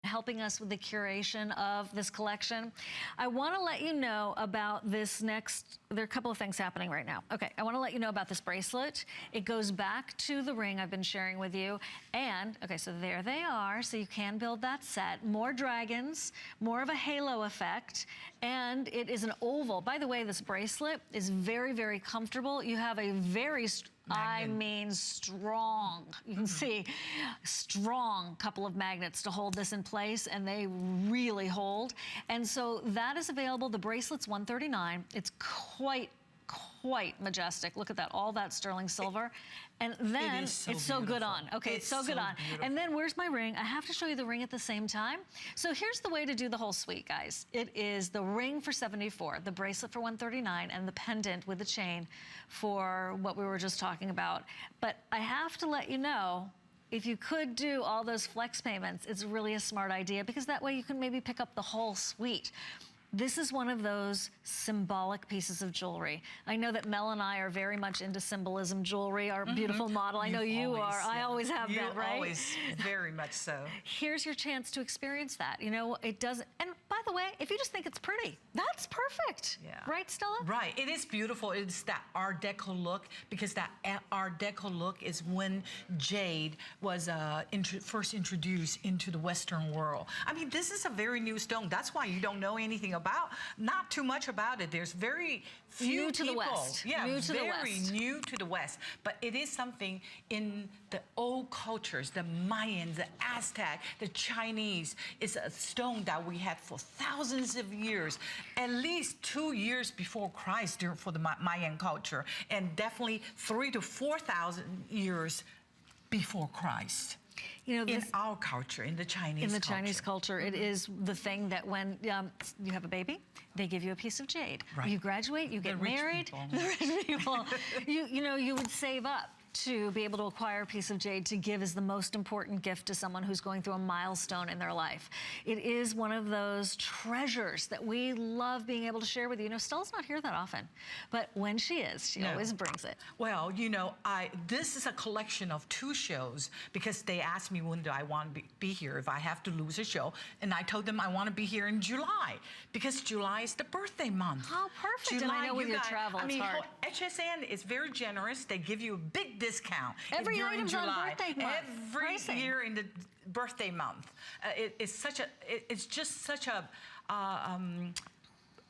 helping us with the curation of this collection. I want to let you know about this next, there are a couple of things happening right now. Okay, I want to let you know about this bracelet. It goes back to the ring I've been sharing with you. And, okay, so there they are. So you can build that set. More dragons, more of a halo effect. And it is an oval. By the way, this bracelet is very, very comfortable. You have a very I mean strong, you can see, strong couple of magnets to hold this in place, and they really hold. And so that is available. The bracelet's $139. It's quite majestic. Look at that, all that sterling silver. And then it's so good on. Okay, it's so good on. Beautiful. And then where's my ring? I have to show you the ring at the same time. So here's the way to do the whole suite, guys. It is the ring for $74, the bracelet for $139, and the pendant with the chain for what we were just talking about. But I have to let you know, if you could do all those flex payments, it's really a smart idea, because that way you can maybe pick up the whole suite. This is one of those symbolic pieces of jewelry. I know that Mel and I are very much into symbolism jewelry, our beautiful model. I know you are. I always have that, right? Always, very much so. Here's your chance to experience that. You know, it doesn't, and by the way, if you just think it's pretty, that's perfect. Yeah. Right, Stella? Right, it is beautiful. It's that Art Deco look, because that Art Deco look is when jade was first introduced into the Western world. I mean, this is a very new stone. That's why you don't know anything about, not too much about it. There's very few new to people. The West. Yeah, new to very the West. New to the West. But it is something in the old cultures, the Mayans, the Aztec, the Chinese. It's a stone that we had for thousands of years, at least 2 years before Christ for the Mayan culture, and definitely 3,000 to 4,000 years before Christ. You know, in our culture, in the Chinese culture. In the Chinese culture, it is the thing that when you have a baby, they give you a piece of jade. Right. You graduate, you get married. The rich people. You know, you would save up to be able to acquire a piece of jade to give as the most important gift to someone who's going through a milestone in their life. It is one of those treasures that we love being able to share with you. You know, Stella's not here that often, but when she is, she always brings it. Well, you know, this is a collection of 2 shows, because they asked me when do I want to be here if I have to lose a show, and I told them I want to be here in July, because July is the birthday month. Oh, perfect. July, and I know with your travel, it's hard. HSN is very generous. They give you a big discount every during item's July. On birthday month. Every year in the birthday month. It's just such a,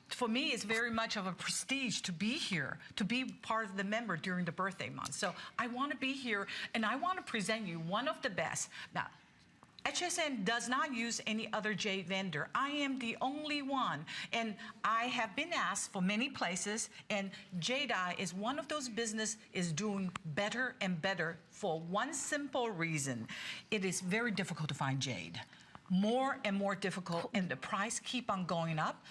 for me, it's very much of a prestige to be here, to be part of the member during the birthday month. So I want to be here, and I want to present you one of the best. Now, HSN does not use any other jade vendor. I am the only one, and I have been asked for many places, and Jade Eye is one of those business is doing better and better for one simple reason. It is very difficult to find jade. More and more difficult, and the price keep on going up.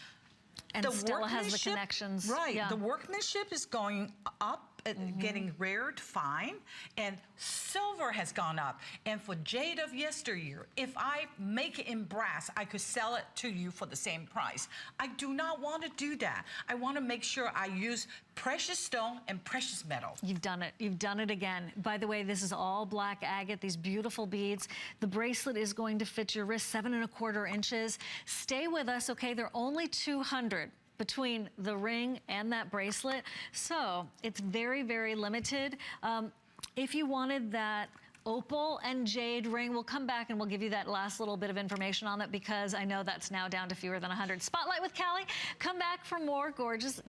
And Stella has the connections. Right, yeah. The workmanship is going up, getting rare to find, and silver has gone up. And for Jade of Yesteryear, if I make it in brass, I could sell it to you for the same price. I do not want to do that. I want to make sure I use precious stone and precious metal. You've done it. You've done it again. By the way, this is all black agate, these beautiful beads. The bracelet is going to fit your wrist 7¼ inches. Stay with us, okay? They're only 200 between the ring and that bracelet. So it's very, very limited. If you wanted that opal and jade ring, we'll come back and we'll give you that last little bit of information on it, because I know that's now down to fewer than 100. Spotlight with Callie. Come back for more gorgeous